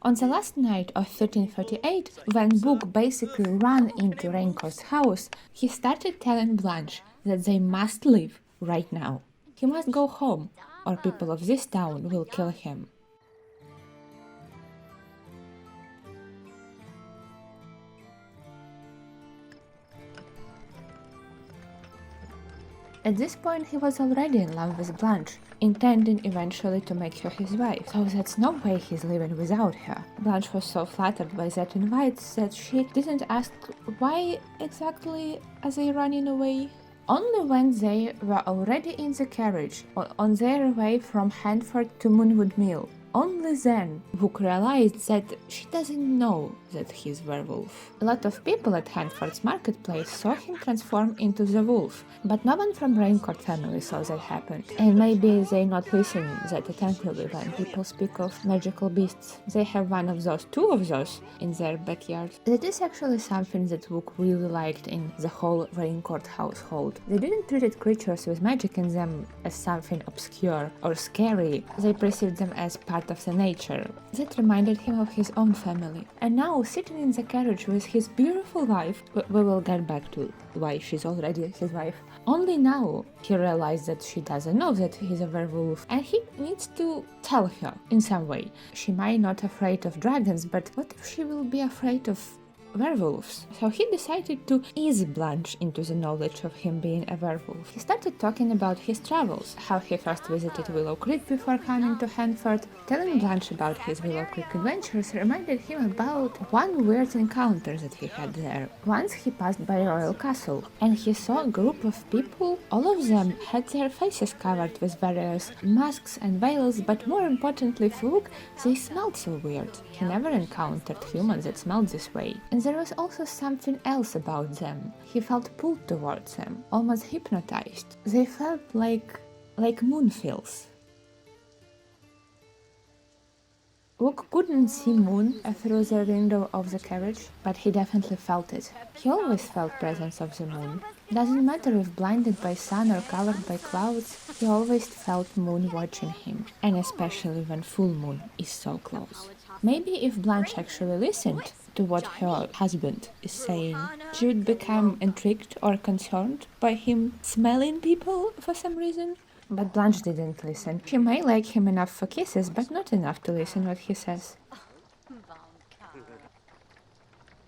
On the last night of 1338, when Book basically ran into Raincourt's house, he started telling Blanche that they must leave right now. He must go home, or people of this town will kill him. At this point, he was already in love with Blanche, intending eventually to make her his wife, so that's no way he's living without her. Blanche was so flattered by that invite that she didn't ask why exactly are they running away. Only when they were already in the carriage, on their way from Handford to Moonwood Mill, only then Book realized that she doesn't know that he's werewolf. A lot of people at Handford's marketplace saw him transform into the wolf, but no one from Raincourt family saw that happen. And maybe they not listen that attentively when people speak of magical beasts. They have two of those in their backyard. That is actually something that Book really liked in the whole Raincourt household. They didn't treat creatures with magic in them as something obscure or scary. They perceived them as part of the nature. That reminded him of his own family. And now, sitting in the carriage with his beautiful wife, we will get back to why she's already his wife. Only now he realized that she doesn't know that he's a werewolf, and he needs to tell her in some way. She might not be afraid of dragons, but what if she will be afraid of werewolves? So he decided to ease Blanche into the knowledge of him being a werewolf. He started talking about his travels, how he first visited Willow Creek before coming to Handford. Telling Blanche about his Willow Creek adventures reminded him about one weird encounter that he had there. Once he passed by Royal Castle, and he saw a group of people. All of them had their faces covered with various masks and veils, but more importantly for Book, they smelled so weird. He never encountered humans that smelled this way. And there was also something else about them. He felt pulled towards them, almost hypnotized. They felt like moon feels. Book couldn't see Moon through the window of the carriage, but he definitely felt it. He always felt presence of the moon. Doesn't matter if blinded by sun or covered by clouds, he always felt Moon watching him, and especially when full moon is so close. Maybe if Blanche actually listened to what her husband is saying, she would become intrigued or concerned by him smelling people for some reason. But Blanche didn't listen. She may like him enough for kisses, but not enough to listen what he says.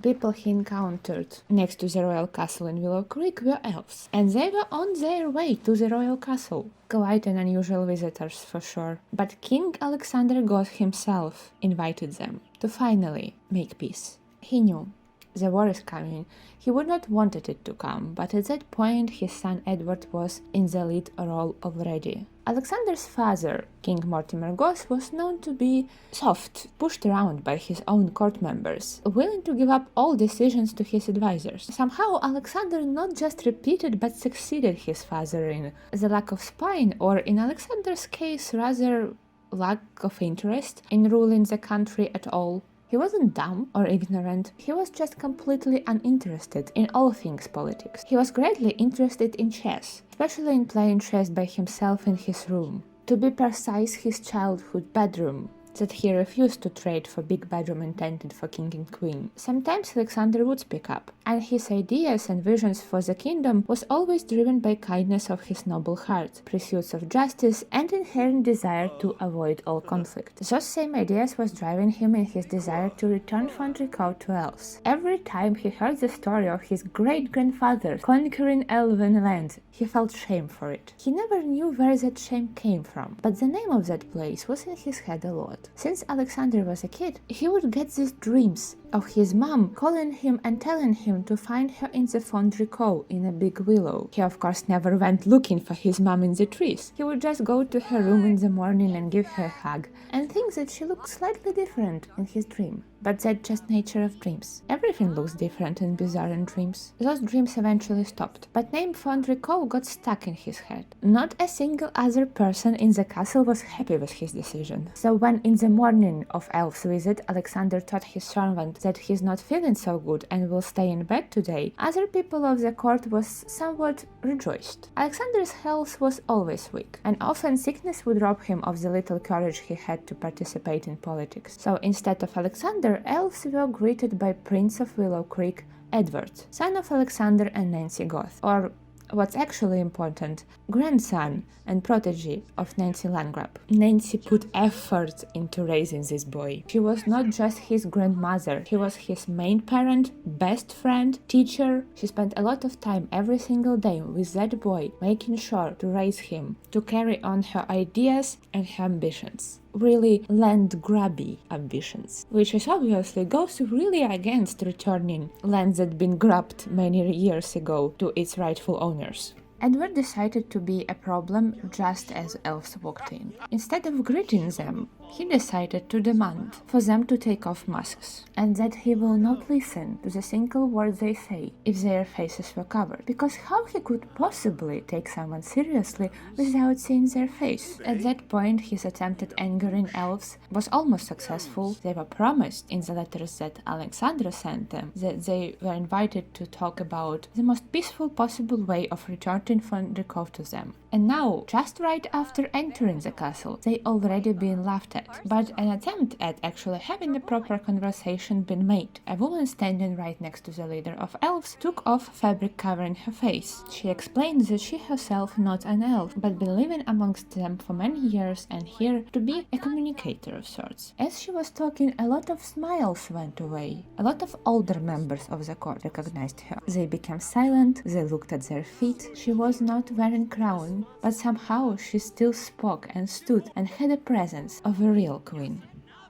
People he encountered next to the royal castle in Willow Creek were elves, and they were on their way to the royal castle. Quite an unusual visitors for sure, but King Alexander Goth himself invited them to finally make peace. He knew the war is coming. He would not wanted it to come, but at that point his son Edward was in the lead role already. Alexander's father, King Mortimer Goth, was known to be soft, pushed around by his own court members, willing to give up all decisions to his advisors. Somehow Alexander not just repeated but succeeded his father in the lack of spine, or in Alexander's case rather lack of interest in ruling the country at all. He wasn't dumb or ignorant, he was just completely uninterested in all things politics. He was greatly interested in chess, especially in playing chess by himself in his room. To be precise, his childhood bedroom, that he refused to trade for big bedroom intended for king and queen. Sometimes Alexander would speak up, and his ideas and visions for the kingdom was always driven by kindness of his noble heart, pursuits of justice, and inherent desire to avoid all conflict. Those same ideas was driving him in his desire to return Fondricourt to elves. Every time he heard the story of his great-grandfather conquering elven land, he felt shame for it. He never knew where that shame came from, but the name of that place was in his head a lot. Since Alexander was a kid, he would get these dreams of his mom calling him and telling him to find her in the Fondricourt in a big willow. He of course never went looking for his mom in the trees. He would just go to her room in the morning and give her a hug, and think that she looked slightly different in his dream. but that's just nature of dreams. Everything looks different and bizarre in dreams. Those dreams eventually stopped, but name Fondrico got stuck in his head. Not a single other person in the castle was happy with his decision. So when in the morning of Elf's visit, Alexander told his servant that he's not feeling so good and will stay in bed today, other people of the court was somewhat rejoiced. Alexander's health was always weak, and often sickness would rob him of the little courage he had to participate in politics. So instead of Alexander, elves were greeted by Prince of Willow Creek, Edward, son of Alexander and Nancy Goth, or what's actually important, grandson and protege of Nancy Landgrab. Nancy put effort into raising this boy. She was not just his grandmother, she was his main parent, best friend, teacher. She spent a lot of time every single day with that boy, making sure to raise him, to carry on her ideas and her ambitions. Really land-grabby ambitions, which is obviously goes really against returning lands that had been grabbed many years ago to its rightful owners. Edward decided to be a problem just as elves walked in. Instead of greeting them, he decided to demand for them to take off masks, and that he will not listen to the single word they say if their faces were covered, because how he could possibly take someone seriously without seeing their face? At that point, his attempt at angering elves was almost successful. They were promised in the letters that Alexandra sent them that they were invited to talk about the most peaceful possible way of returning Fondrico to them. And now, just right after entering the castle, they already been laughed at. But an attempt at actually having a proper conversation been made. A woman standing right next to the leader of elves took off fabric covering her face. She explained that she herself not an elf, but been living amongst them for many years and here to be a communicator of sorts. As she was talking, a lot of smiles went away. A lot of older members of the court recognized her. They became silent, they looked at their feet. She was not wearing crown, but somehow she still spoke and stood and had a presence of a real queen.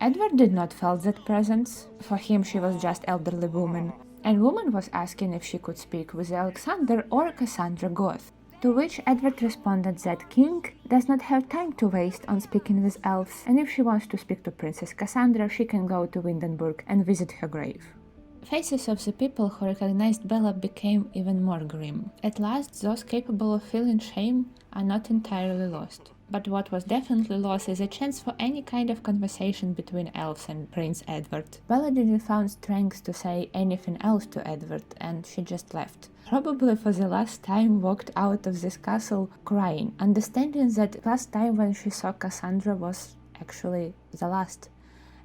Edward did not feel that presence. For him she was just elderly woman, and woman was asking if she could speak with Alexander or Cassandra Goth. To which Edward responded that King does not have time to waste on speaking with elves, and if she wants to speak to Princess Cassandra, she can go to Windenburg and visit her grave. Faces of the people who recognized Bella became even more grim. At last, those capable of feeling shame are not entirely lost. But what was definitely lost is a chance for any kind of conversation between elves and Prince Edward. Bella didn't find strength to say anything else to Edward, and she just left. Probably for the last time walked out of this castle crying, understanding that last time when she saw Cassandra was actually the last.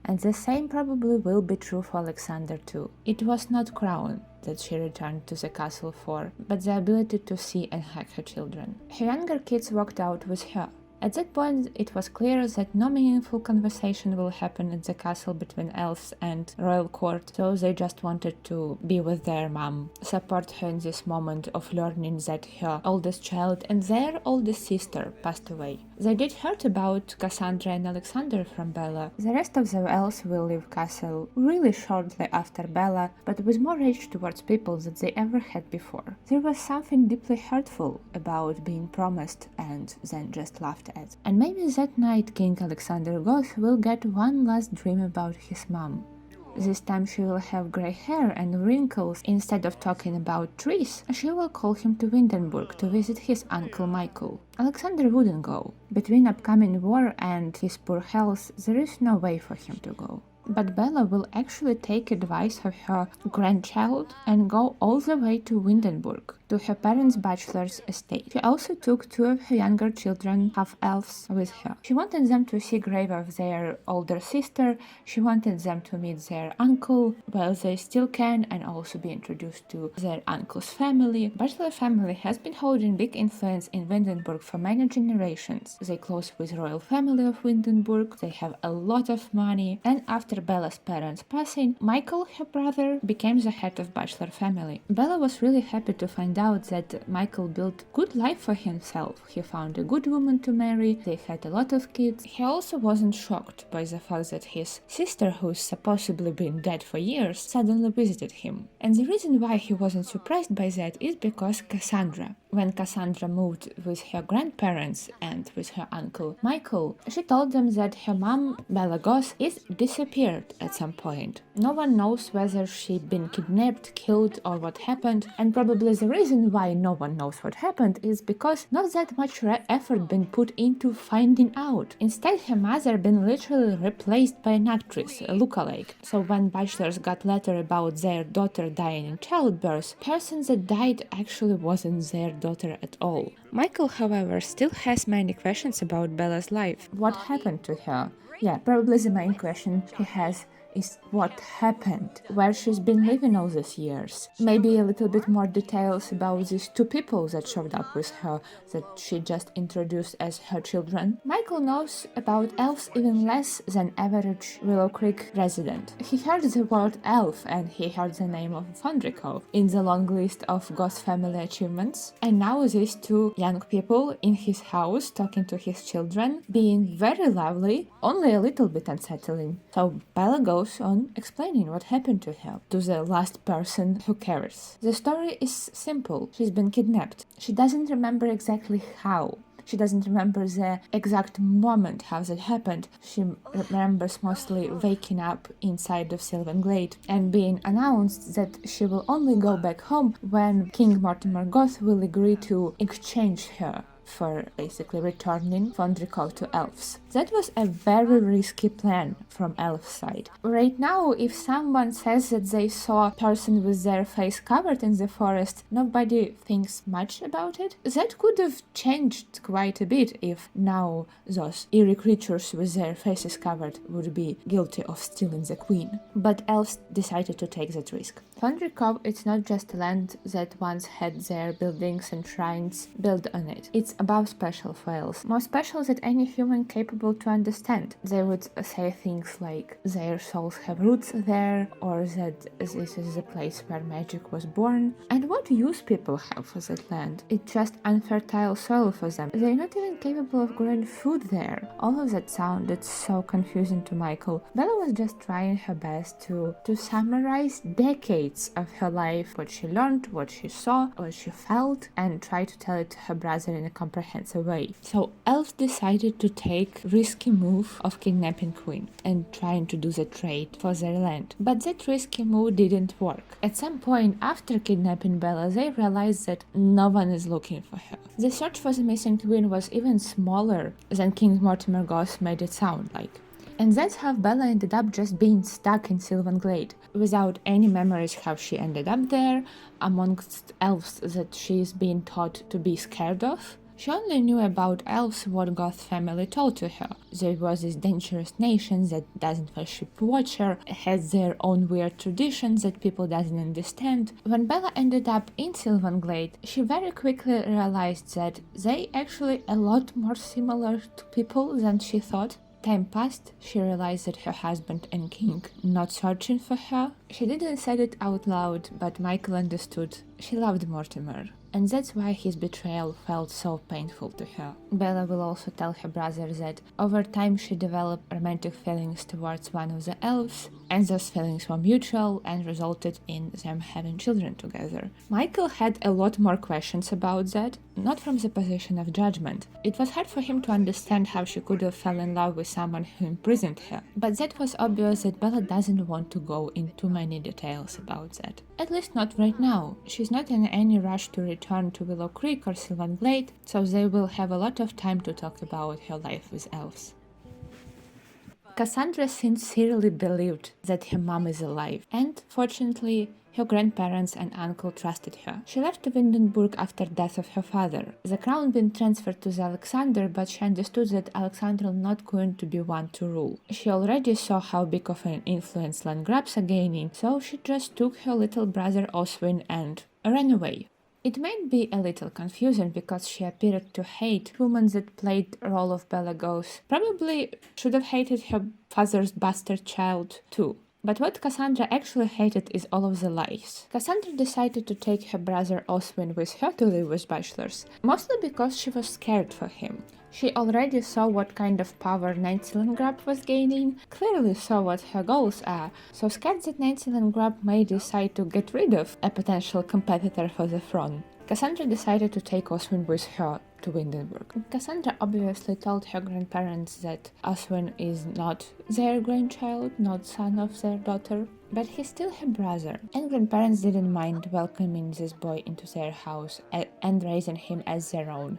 And the same probably will be true for Alexander too. It was not crown that she returned to the castle for, but the ability to see and hug her children. Her younger kids walked out with her. At that point, it was clear that no meaningful conversation will happen at the castle between elves and royal court, so they just wanted to be with their mom, support her in this moment of learning that her oldest child and their oldest sister passed away. They did heard about Cassandra and Alexander from Bella. The rest of the elves will leave castle really shortly after Bella, but with more rage towards people than they ever had before. There was something deeply hurtful about being promised and then just laughed at. And maybe that night King Alexander Goth will get one last dream about his mom. This time she will have grey hair and wrinkles. Instead of talking about trees, she will call him to Windenburg to visit his uncle Michael. Alexander wouldn't go. Between upcoming war and his poor health, there is no way for him to go. But Bella will actually take advice of her grandchild and go all the way to Windenburg, to her parents' bachelor's estate. She also took two of her younger children, half-elves, with her. She wanted them to see grave of their older sister, she wanted them to meet their uncle while they still can and also be introduced to their uncle's family. Bachelor family has been holding big influence in Windenburg for many generations. They close with royal family of Windenburg, they have a lot of money, and after Bella's parents' passing, Michael, her brother, became the head of bachelor family. Bella was really happy to find out that Michael built good life for himself. He found a good woman to marry, they had a lot of kids. He also wasn't shocked by the fact that his sister, who's supposedly been dead for years, suddenly visited him. And the reason why he wasn't surprised by that is because Cassandra When Cassandra moved with her grandparents and with her uncle Michael, she told them that her mom, Bella Goss, is disappeared at some point. No one knows whether she'd been kidnapped, killed, or what happened, and probably the reason why no one knows what happened is because not that much effort been put into finding out. Instead, her mother been literally replaced by an actress, a lookalike. So when bachelors got letter about their daughter dying in childbirth, person that died actually wasn't their daughter at all. Michael, however, still has many questions about Bella's life. What happened to her? Yeah, probably the main question he has is what happened, where she's been living all these years. Maybe a little bit more details about these two people that showed up with her that she just introduced as her children. Michael knows about elves even less than average Willow Creek resident. He heard the word elf and he heard the name of Fondrico in the long list of Goss family achievements. And now these two young people in his house talking to his children, being very lovely, only a little bit unsettling. So Bella goes on explaining what happened to her, to the last person who cares. The story is simple. She's been kidnapped. She doesn't remember exactly how. She doesn't remember the exact moment how that happened. She remembers mostly waking up inside of Sylvan Glade and being announced that she will only go back home when King Mortimer Goth will agree to exchange her for basically returning Fondrico to elves. That was a very risky plan from elf side. Right now, if someone says that they saw a person with their face covered in the forest, nobody thinks much about it. That could have changed quite a bit if now those eerie creatures with their faces covered would be guilty of stealing the queen. But elves decided to take that risk. Fondrico, it's not just land that once had their buildings and shrines built on it. It's above special for elves. More special than any human capable to understand. They would say things like their souls have roots there, or that this is the place where magic was born. And what use people have for that land? It's just unfertile soil for them. They're not even capable of growing food there. All of that sounded so confusing to Michael. Bella was just trying her best to summarize decades of her life, what she learned, what she saw, what she felt, and try to tell it to her brother in a comprehensive way. So elves decided to take risky move of kidnapping Queen and trying to do the trade for their land. But that risky move didn't work. At some point after kidnapping Bella, they realized that no one is looking for her. The search for the missing queen was even smaller than King Mortimer Goss made it sound like. And that's how Bella ended up just being stuck in Sylvan Glade, without any memories how she ended up there, amongst elves that she is being taught to be scared of. She only knew about elves what Goth family told to her. There was this dangerous nation that doesn't worship Watcher, has their own weird traditions that people doesn't understand. When Bella ended up in Sylvan Glade, she very quickly realized that they actually a lot more similar to people than she thought. Time passed, she realized that her husband and king not searching for her. She didn't say it out loud, but Michael understood. She loved Mortimer, and that's why his betrayal felt so painful to her. Bella will also tell her brother that over time she developed romantic feelings towards one of the elves, and those feelings were mutual and resulted in them having children together. Michael had a lot more questions about that, not from the position of judgment. It was hard for him to understand how she could have fell in love with someone who imprisoned her, but that was obvious that Bella doesn't want to go into many details about that. At least not right now. She's not in any rush to return to Willow Creek or Sylvan Glade, so they will have a lot of time to talk about her life with elves. Cassandra sincerely believed that her mom is alive, and fortunately, her grandparents and uncle trusted her. She left to Windenburg after death of her father. The crown been transferred to Alexander, but she understood that Alexander was not going to be one to rule. She already saw how big of an influence landgrabs are gaining, so she just took her little brother Oswin and ran away. It might be a little confusing because she appeared to hate women that played the role of Bella Goss. Probably should have hated her father's bastard child too. But what Cassandra actually hated is all of the lies. Cassandra decided to take her brother Oswin with her to live with bachelors, mostly because she was scared for him. She already saw what kind of power Nancy Landgrab was gaining, clearly saw what her goals are, so scared that Nancy Landgrab may decide to get rid of a potential competitor for the throne. Cassandra decided to take Oswin with her to Windenburg. Cassandra obviously told her grandparents that Oswin is not their grandchild, not son of their daughter, but he's still her brother. And grandparents didn't mind welcoming this boy into their house and raising him as their own.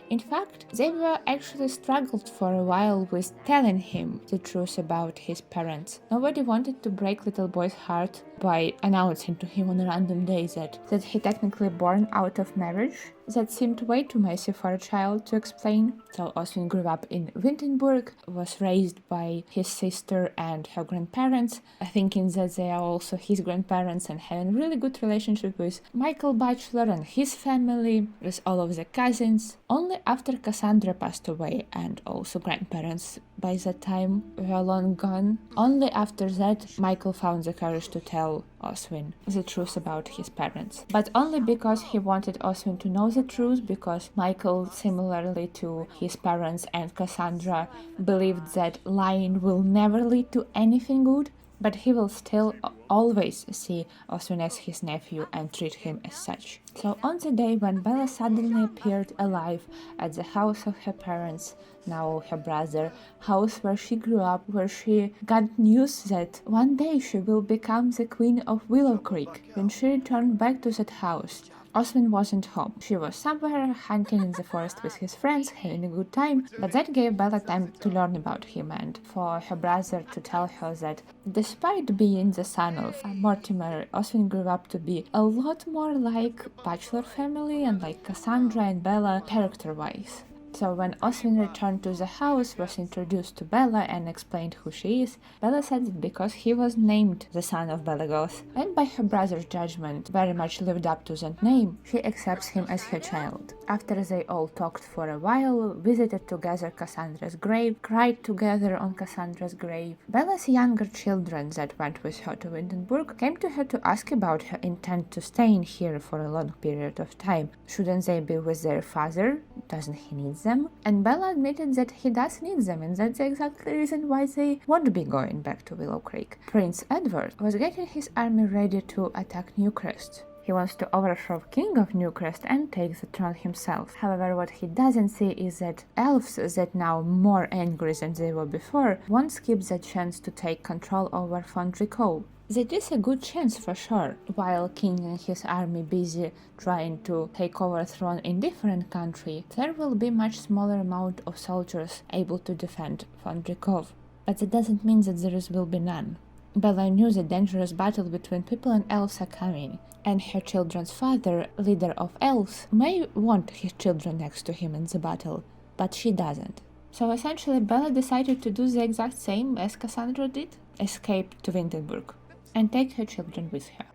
In fact, they were actually struggled for a while with telling him the truth about his parents. Nobody wanted to break little boy's heart by announcing to him on a random day that he technically born out of marriage. That seemed way too messy for a child to explain. So Oswin grew up in Wittenberg, was raised by his sister and her grandparents, thinking that they are also his grandparents and having a really good relationship with Michael Bachelor and his family, with all of the cousins. Only after Cassandra passed away and also grandparents by that time were long gone, only after that Michael found the courage to tell Oswin the truth about his parents. But only because he wanted Oswin to know the truth, because Michael, similarly to his parents and Cassandra, believed that lying will never lead to anything good, but he will still always see Oswin as his nephew and treat him as such. So on the day when Bella suddenly appeared alive at the house of her parents, now her brother, house where she grew up, where she got news that one day she will become the queen of Willow Creek, when she returned back to that house, Oswin wasn't home. She was somewhere hunting in the forest with his friends, having a good time, but that gave Bella time to learn about him and for her brother to tell her that despite being the son of Mortimer, Oswin grew up to be a lot more like Bachelor family and like Cassandra and Bella character-wise. So when Oswin returned to the house, was introduced to Bella and explained who she is, Bella said that because he was named the son of Belagoth, and by her brother's judgment very much lived up to that name, she accepts him as her child. After they all talked for a while, visited together Cassandra's grave, cried together on Cassandra's grave, Bella's younger children that went with her to Windenburg came to her to ask about her intent to stay in here for a long period of time. Shouldn't they be with their father? Doesn't he need them? And Bella admitted that he does need them, and that's the exact reason why they won't be going back to Willow Creek. Prince Edward was getting his army ready to attack Newcrest. He wants to overthrow King of Newcrest and take the throne himself. However, what he doesn't see is that elves that now more angry than they were before won't skip the chance to take control over Fondrico. That is a good chance for sure. While King and his army busy trying to take over throne in different country, there will be much smaller amount of soldiers able to defend Fondrikov. But that doesn't mean that there will be none. Bella knew the dangerous battle between people and elves are coming, and her children's father, leader of elves, may want his children next to him in the battle, but she doesn't. So essentially Bella decided to do the exact same as Cassandra did, escape to Windenburg, and take her children with her.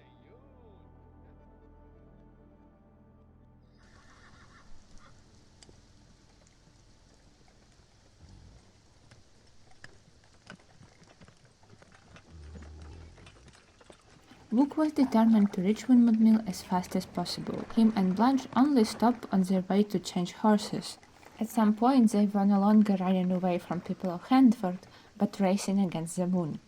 Luke was determined to reach Windmill as fast as possible. Him and Blanche only stopped on their way to change horses. At some point they were no longer running away from people of Handford, but racing against the moon.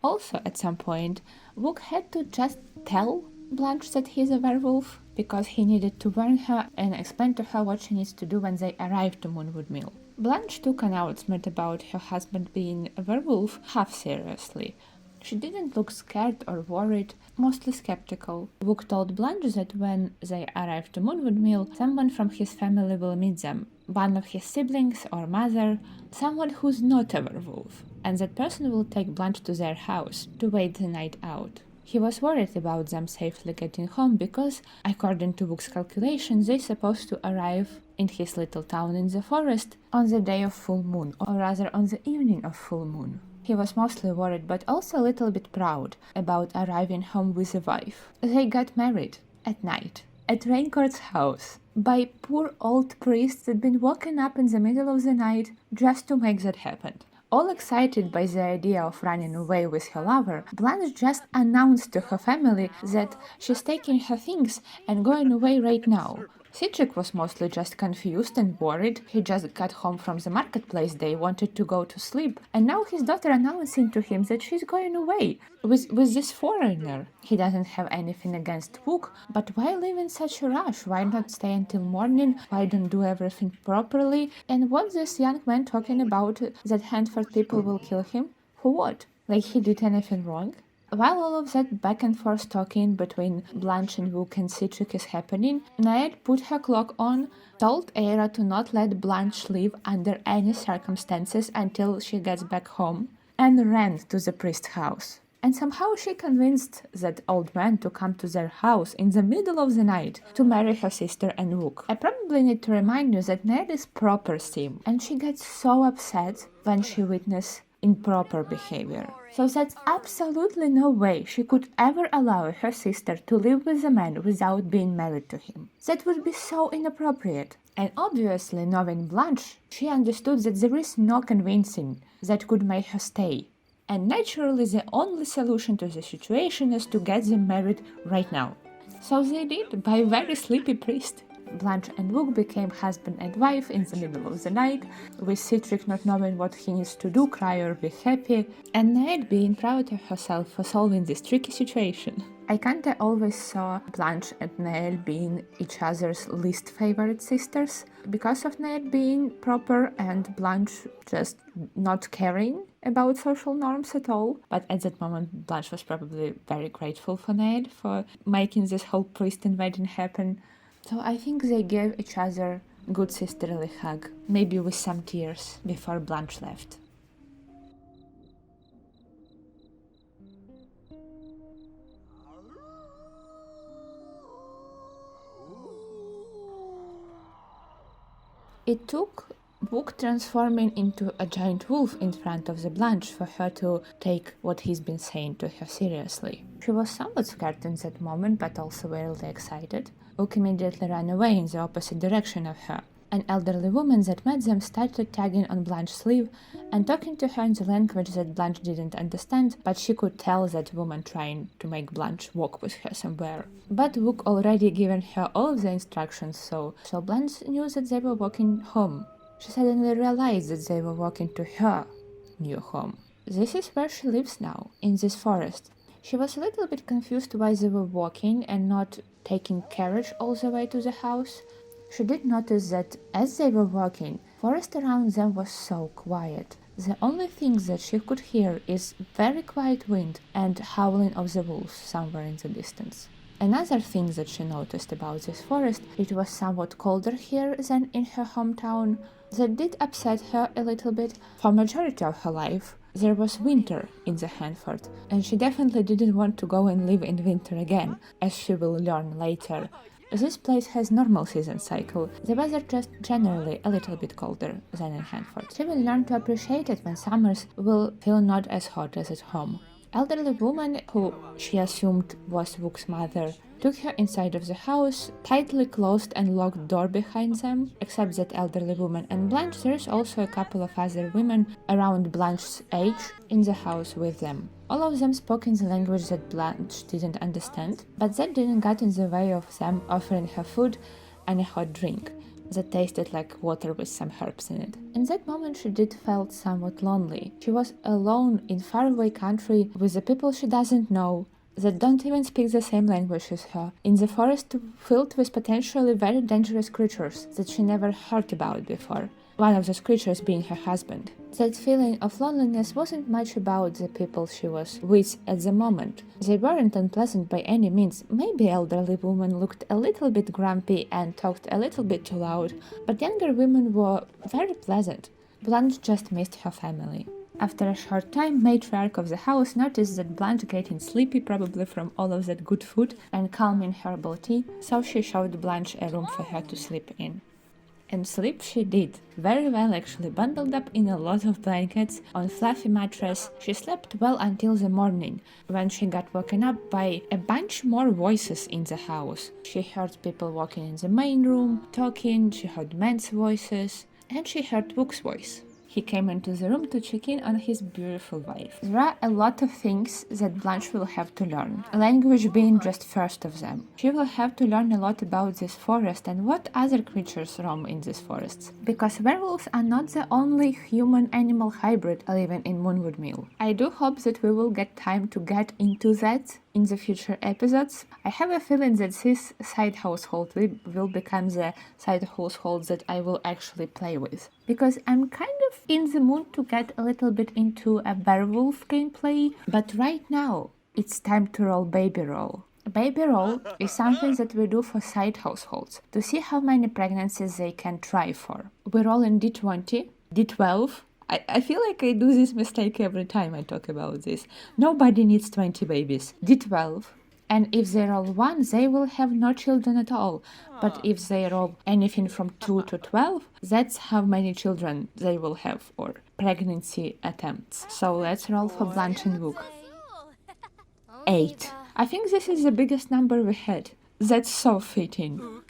Also, at some point, Luke had to just tell Blanche that he's a werewolf, because he needed to warn her and explain to her what she needs to do when they arrive to Moonwood Mill. Blanche took an announcement about her husband being a werewolf half seriously. She didn't look scared or worried, mostly skeptical. Luke told Blanche that when they arrive to Moonwood Mill, someone from his family will meet them, one of his siblings or mother, someone who's not a werewolf, and that person will take Blanche to their house to wait the night out. He was worried about them safely getting home because, according to Luke's calculations, they're supposed to arrive in his little town in the forest on the day of full moon, or rather on the evening of full moon. He was mostly worried, but also a little bit proud about arriving home with a wife. They got married at night at Raincourt's house by poor old priests that'd been woken up in the middle of the night just to make that happen. All excited by the idea of running away with her lover, Blanche just announced to her family that she's taking her things and going away right now. Cedric was mostly just confused and worried. He just got home from the marketplace day, wanted to go to sleep, and now his daughter announcing to him that she's going away with this foreigner. He doesn't have anything against Book, but why live in such a rush? Why not stay until morning? Why don't do everything properly? And what's this young man talking about that Handford people will kill him? For what? Like he did anything wrong? While all of that back and forth talking between Blanche and Wook and Cedric is happening, Ned put her clock on, told Aira to not let Blanche leave under any circumstances until she gets back home, and ran to the priest's house. And somehow she convinced that old man to come to their house in the middle of the night to marry her sister and Wook. I probably need to remind you that Ned is proper sim, and she gets so upset when she witnesses improper behavior. So that's absolutely no way she could ever allow her sister to live with a man without being married to him. That would be so inappropriate. And obviously, knowing Blanche, she understood that there is no convincing that could make her stay. And naturally, the only solution to the situation is to get them married right now. So they did, by a very sleepy priest. Blanche and Wook became husband and wife in the middle of the night, with Cedric not knowing what he needs to do, cry or be happy, and Ned being proud of herself for solving this tricky situation. I kinda always saw Blanche and Ned being each other's least favorite sisters, because of Ned being proper and Blanche just not caring about social norms at all. But at that moment, Blanche was probably very grateful for Ned for making this whole priest invasion happen. So I think they gave each other a good sisterly hug, maybe with some tears, before Blanche left. It took Book transforming into a giant wolf in front of the Blanche for her to take what he's been saying to her seriously. She was somewhat scared in that moment, but also really excited. Book immediately ran away in the opposite direction of her. An elderly woman that met them started tugging on Blanche's sleeve and talking to her in the language that Blanche didn't understand, but she could tell that woman trying to make Blanche walk with her somewhere. But Book already given her all of the instructions, so Blanche knew that they were walking home. She suddenly realized that they were walking to her new home. This is where she lives now, in this forest. She was a little bit confused why they were walking and not taking carriage all the way to the house. She did notice that as they were walking, forest around them was so quiet. The only thing that she could hear is very quiet wind and howling of the wolves somewhere in the distance. Another thing that she noticed about this forest, it was somewhat colder here than in her hometown. That did upset her a little bit. For majority of her life, there was winter in the Handford, and she definitely didn't want to go and live in winter again, as she will learn later. This place has normal season cycle, the weather just generally a little bit colder than in Handford. She will learn to appreciate it when summers will feel not as hot as at home. Elderly woman, who she assumed was Wook's mother, took her inside of the house, tightly closed and locked door behind them. Except that elderly woman and Blanche, there is also a couple of other women around Blanche's age in the house with them. All of them spoke in the language that Blanche didn't understand, but that didn't get in the way of them offering her food and a hot drink that tasted like water with some herbs in it. In that moment she did felt somewhat lonely. She was alone in faraway country with the people she doesn't know, that don't even speak the same language as her, in the forest filled with potentially very dangerous creatures that she never heard about before, one of those creatures being her husband. That feeling of loneliness wasn't much about the people she was with at the moment. They weren't unpleasant by any means. Maybe elderly women looked a little bit grumpy and talked a little bit too loud, but younger women were very pleasant. Blanche just missed her family. After a short time, matriarch of the house noticed that Blanche getting sleepy, probably from all of that good food and calming herbal tea, so she showed Blanche a room for her to sleep in. And sleep she did, very well actually, bundled up in a lot of blankets, on fluffy mattress. She slept well until the morning, when she got woken up by a bunch more voices in the house. She heard people walking in the main room, talking, she heard men's voices, and she heard Book's voice. He came into the room to check in on his beautiful wife. There are a lot of things that Blanche will have to learn, language being just first of them. She will have to learn a lot about this forest and what other creatures roam in these forests, because werewolves are not the only human-animal hybrid living in Moonwood Mill. I do hope that we will get time to get into that in the future episodes. I have a feeling that this side household will become the side household that I will actually play with, because I'm kind of in the mood to get a little bit into a werewolf gameplay, but right now it's time to roll baby roll. Baby roll is something that we do for side households to see how many pregnancies they can try for. We roll in D20, D12. I feel like I do this mistake every time I talk about this. Nobody needs 20 babies. D12. And if they roll 1, they will have no children at all. But if they roll anything from 2 to 12, that's how many children they will have, or pregnancy attempts. So let's roll for Blanche and Book. 8. I think this is the biggest number we had. That's so fitting.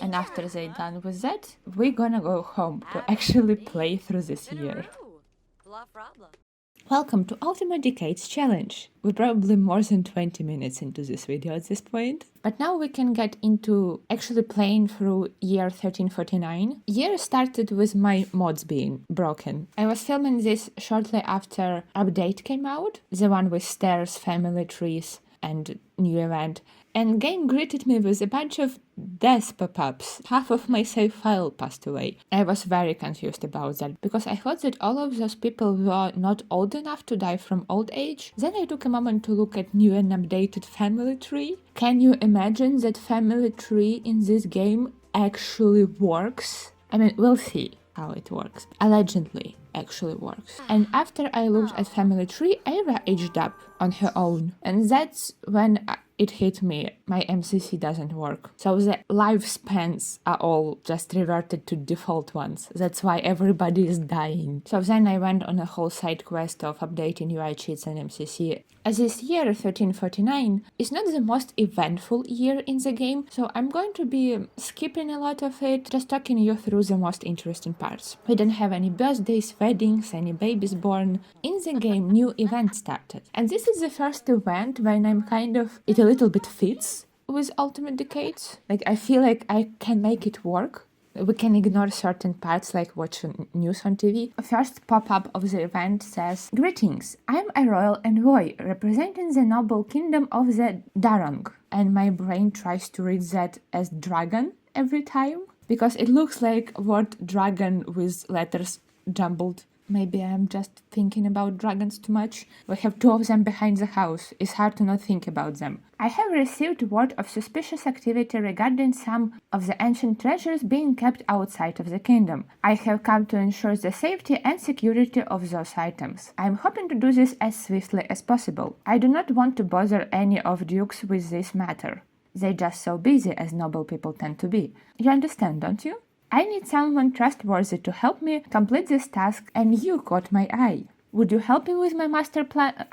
And after they're done with that, we're gonna go home to actually play through this year. Welcome to Ultimate Decades Challenge. We're probably more than 20 minutes into this video at this point. But now we can get into actually playing through year 1349. Year started with my mods being broken. I was filming this shortly after update came out, the one with stairs, family trees, and new event. And game greeted me with a bunch of death pop-ups. Half of my save file passed away. I was very confused about that, because I thought that all of those people were not old enough to die from old age. Then I took a moment to look at new and updated family tree. Can you imagine that family tree in this game actually works? I mean, we'll see how it works. Allegedly actually works. And after I looked at family tree, Ava aged up on her own. And that's when it hit me. My MCC doesn't work. So the lifespans are all just reverted to default ones. That's why everybody is dying. So then I went on a whole side quest of updating UI cheats and MCC. As this year, 1349, is not the most eventful year in the game, so I'm going to be skipping a lot of it, just talking you through the most interesting parts. We don't have any birthdays, weddings, any babies born. In the game, new event started. And this is the first event when I'm kind of, it a little bit fits with Ultimate Decades. Like, I feel like I can make it work. We can ignore certain parts like watching news on TV. First pop-up of the event says, "Greetings, I'm a royal envoy representing the noble kingdom of the Darong." And my brain tries to read that as dragon every time, because it looks like word dragon with letters jumbled. Maybe I'm just thinking about dragons too much. We have 2 of them behind the house. It's hard to not think about them. I have received word of suspicious activity regarding some of the ancient treasures being kept outside of the kingdom. I have come to ensure the safety and security of those items. I'm hoping to do this as swiftly as possible. I do not want to bother any of dukes with this matter. They're just so busy, as noble people tend to be. You understand, don't you? I need someone trustworthy to help me complete this task, and you caught my eye. Would you help me with my master plan?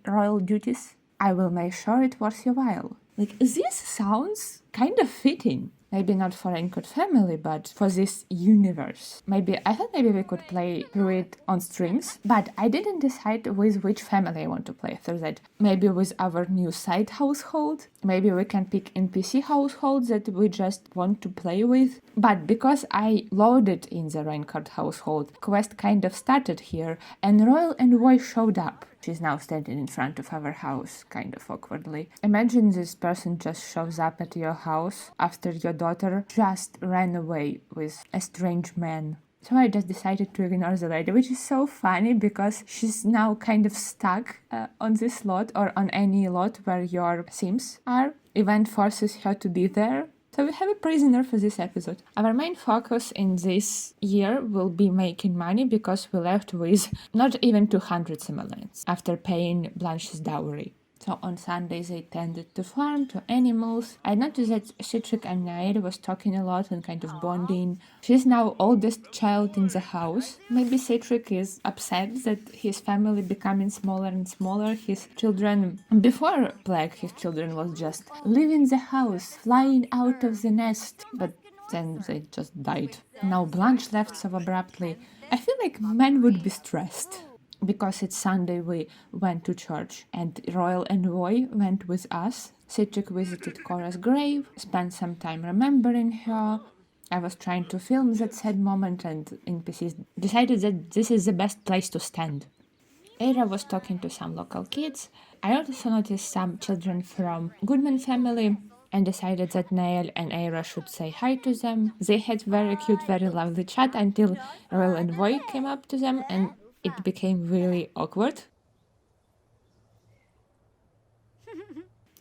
Royal duties? I will make sure it worth your while. Like, this sounds kind of fitting. Maybe not for Anchored Family, but for this universe. I thought maybe we could play through it on streams, but I didn't decide with which family I want to play through that. Maybe with our new side household. Maybe we can pick NPC households that we just want to play with. But because I loaded in the Raincard household, quest kind of started here, and Royal Envoy showed up. She's now standing in front of our house, kind of awkwardly. Imagine this person just shows up at your house after your daughter just ran away with a strange man. So I just decided to ignore the lady, which is so funny because she's now kind of stuck on this lot or on any lot where your Sims are. Event forces her to be there. So we have a prisoner for this episode. Our main focus in this year will be making money because we left with not even 200 simoleons after paying Blanche's dowry. So on Sundays they tended to farm, to animals. I noticed that Citric and Nair was talking a lot and kind of bonding. She's now oldest child in the house. Maybe Citric is upset that his family becoming smaller and smaller. His children, before Plague, his children was just leaving the house, flying out of the nest, but then they just died. Now Blanche left so abruptly. I feel like men would be stressed. Because it's Sunday, we went to church, and Royal Envoy went with us. Citric visited Cora's grave, spent some time remembering her. I was trying to film that sad moment, and NPCs decided that this is the best place to stand. Era was talking to some local kids. I also noticed some children from Goodman family and decided that Nael and Era should say hi to them. They had very cute, very lovely chat until Royal Envoy came up to them and it became really awkward.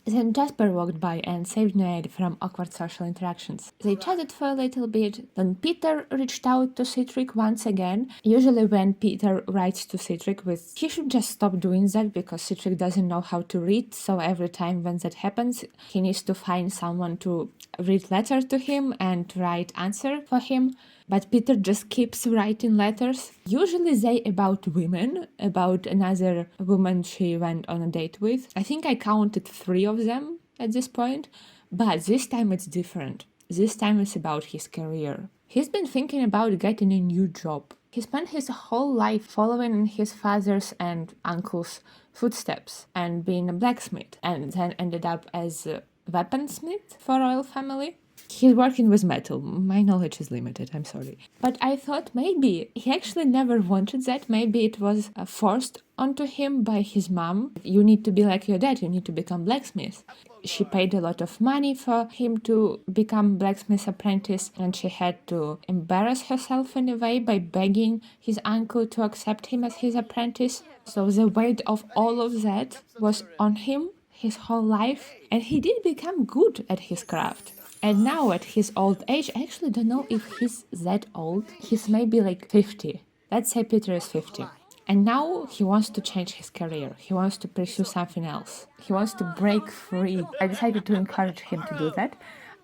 Then Jasper walked by and saved Noel from awkward social interactions. They chatted for a little bit, then Peter reached out to Citric once again. Usually when Peter writes to Citric, he should just stop doing that because Citric doesn't know how to read, so every time when that happens, he needs to find someone to read letter to him and write answer for him. But Peter just keeps writing letters. Usually they about women, about another woman she went on a date with. I think I counted 3 of them at this point. But this time it's different. This time it's about his career. He's been thinking about getting a new job. He spent his whole life following in his father's and uncle's footsteps and being a blacksmith, and then ended up as a weaponsmith for royal family. He's working with metal. My knowledge is limited, I'm sorry. But I thought maybe he actually never wanted that. Maybe it was forced onto him by his mom. You need to be like your dad, you need to become blacksmith. She paid a lot of money for him to become blacksmith apprentice, and she had to embarrass herself in a way by begging his uncle to accept him as his apprentice. So the weight of all of that was on him his whole life, and he did become good at his craft. And now at his old age, I actually don't know if he's that old. He's maybe like 50. Let's say Peter is 50. And now he wants to change his career. He wants to pursue something else. He wants to break free. I decided to encourage him to do that.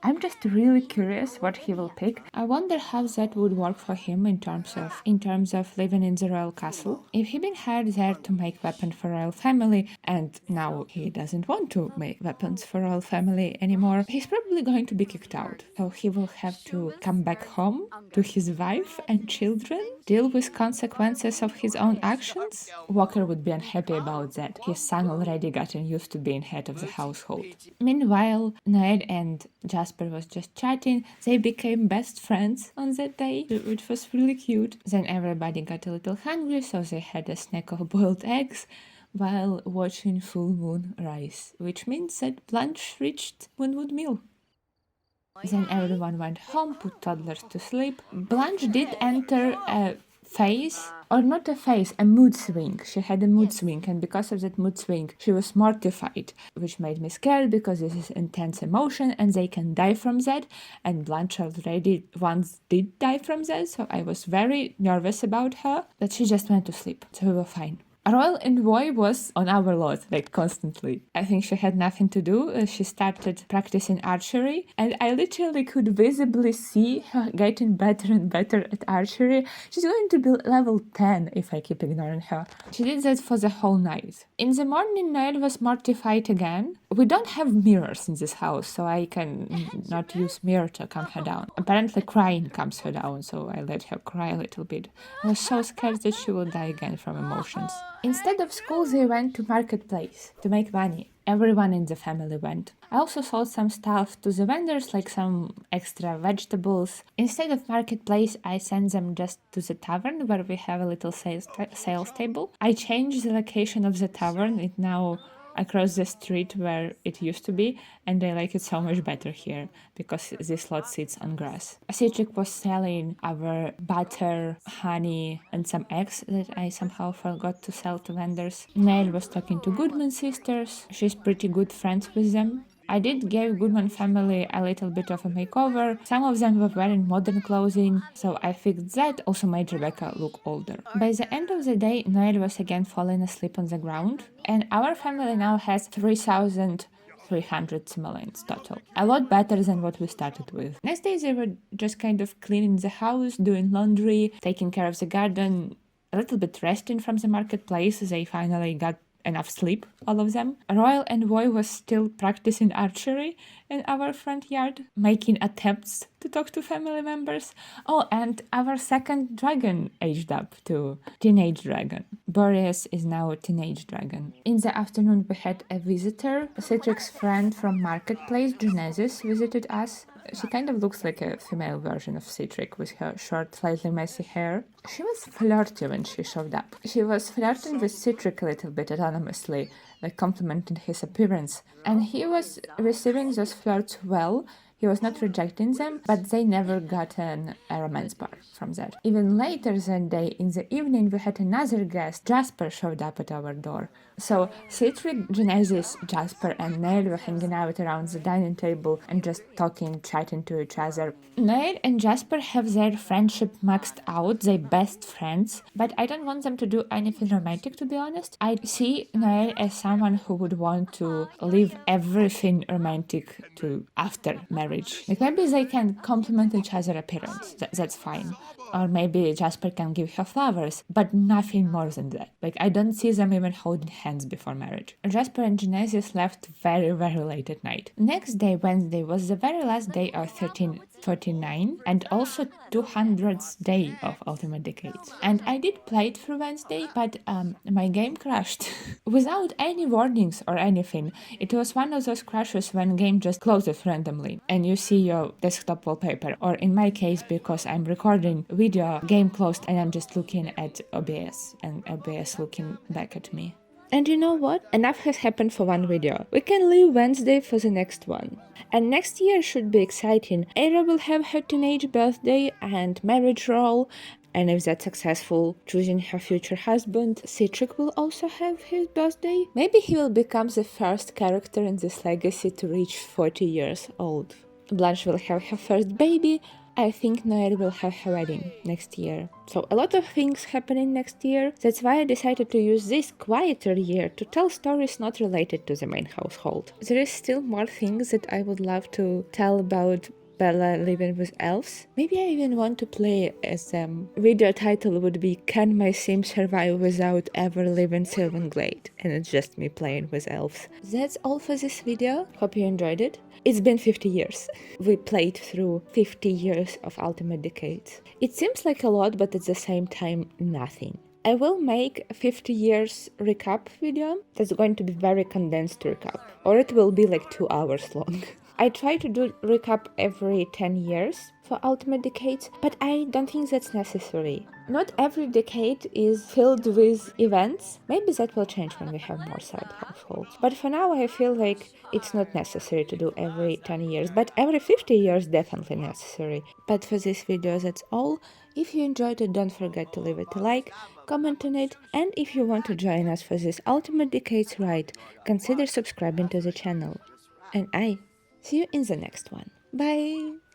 I'm just really curious what he will pick. I wonder how that would work for him in terms of living in the royal castle. If he been hired there to make weapons for royal family, and now he doesn't want to make weapons for royal family anymore, he's probably going to be kicked out. So he will have to come back home to his wife and children, deal with consequences of his own actions. Walker would be unhappy about that. His son already gotten used to being head of the household. Meanwhile, Ned and Jasper was just chatting. They became best friends on that day, which was really cute. Then everybody got a little hungry, so they had a snack of boiled eggs while watching full moon rise, which means that Blanche reached Moonwood Mill. Then everyone went home, put toddlers to sleep. Blanche did enter a phase, or not a phase, a mood swing. She had a mood swing, and because of that mood swing, she was mortified, which made me scared because this is intense emotion and they can die from that. And Blanche already once did die from that, so I was very nervous about her, but she just went to sleep, so we were fine. Royal Envoy was on our lot, like constantly. I think she had nothing to do. She started practicing archery, and I literally could visibly see her getting better and better at archery. She's going to be level 10 if I keep ignoring her. She did that for the whole night. In the morning, Noel was mortified again. We don't have mirrors in this house, so I can not use mirror to calm her down. Apparently crying calms her down, so I let her cry a little bit. I was so scared that she would die again from emotions. Instead of school, they went to marketplace to make money. Everyone in the family went. I also sold some stuff to the vendors, like some extra vegetables. Instead of marketplace, I sent them just to the tavern where we have a little sales table. I changed the location of the tavern. It now across the street where it used to be, and I like it so much better here because this lot sits on grass. Citric was selling our butter, honey, and some eggs that I somehow forgot to sell to vendors. Nail was talking to Goodman sisters. She's pretty good friends with them. I did give Goodman family a little bit of a makeover. Some of them were wearing modern clothing, so I fixed that. Also made Rebecca look older. By the end of the day, Noel was again falling asleep on the ground, and our family now has 3,300 simoleons total. A lot better than what we started with. Next day they were just kind of cleaning the house, doing laundry, taking care of the garden, a little bit resting from the marketplace. They finally got enough sleep, all of them. Royal Envoy was still practicing archery in our front yard, making attempts to talk to family members. Oh, and our second dragon aged up to teenage dragon. Boreas is now a teenage dragon. In the afternoon we had a visitor. Citrix's friend from Marketplace, Genesis, visited us. She kind of looks like a female version of Citrix with her short, slightly messy hair. She was flirty when she showed up. She was flirting with Citrix a little bit anonymously, like complimenting his appearance. And he was receiving those flirts well. He was not rejecting them, but they never gotten a romance bar from that. Even later that day, in the evening, we had another guest. Jasper showed up at our door. So Citrix, Genesis, Jasper, and Neil were hanging out around the dining table and just talking, chatting to each other. Neil and Jasper have their friendship maxed out, they're best friends, but I don't want them to do anything romantic, to be honest. I see Neil as someone who would want to leave everything romantic to after marriage. Like maybe they can compliment each other appearance. That's fine. Or maybe Jasper can give her flowers, but nothing more than that. Like I don't see them even holding hands before marriage. Jasper and Genesis left very, very late at night. Next day, Wednesday, was the very last day of 1349 and also 200th day of Ultimate Decades. And I did play it for Wednesday, but my game crashed without any warnings or anything. It was one of those crashes when game just closes randomly and you see your desktop wallpaper, or in my case, because I'm recording video, game closed and I'm just looking at OBS and OBS looking back at me. And you know what? Enough has happened for one video. We can leave Wednesday for the next one. And next year should be exciting. Ada will have her teenage birthday and marriage role. And if that's successful, choosing her future husband, Citrix will also have his birthday. Maybe he will become the first character in this legacy to reach 40 years old. Blanche will have her first baby. I think Noelle will have her wedding next year. So a lot of things happening next year. That's why I decided to use this quieter year to tell stories not related to the main household. There is still more things that I would love to tell about Bella living with elves. Maybe I even want to play as video title would be Can My Sim Survive Without Ever Leaving Sylvanglade? And it's just me playing with elves. That's all for this video. Hope you enjoyed it. It's been 50 years. We played through 50 years of Ultimate Decades. It seems like a lot, but at the same time, nothing. I will make a 50 years recap video that's going to be very condensed recap, or it will be like 2 hours long. I try to do recap every 10 years for Ultimate Decades, but I don't think that's necessary. Not every decade is filled with events. Maybe that will change when we have more side households. But for now, I feel like it's not necessary to do every 10 years, but every 50 years definitely necessary. But for this video, that's all. If you enjoyed it, don't forget to leave it a like, comment on it, and if you want to join us for this Ultimate Decades ride, consider subscribing to the channel. And I see you in the next one. Bye!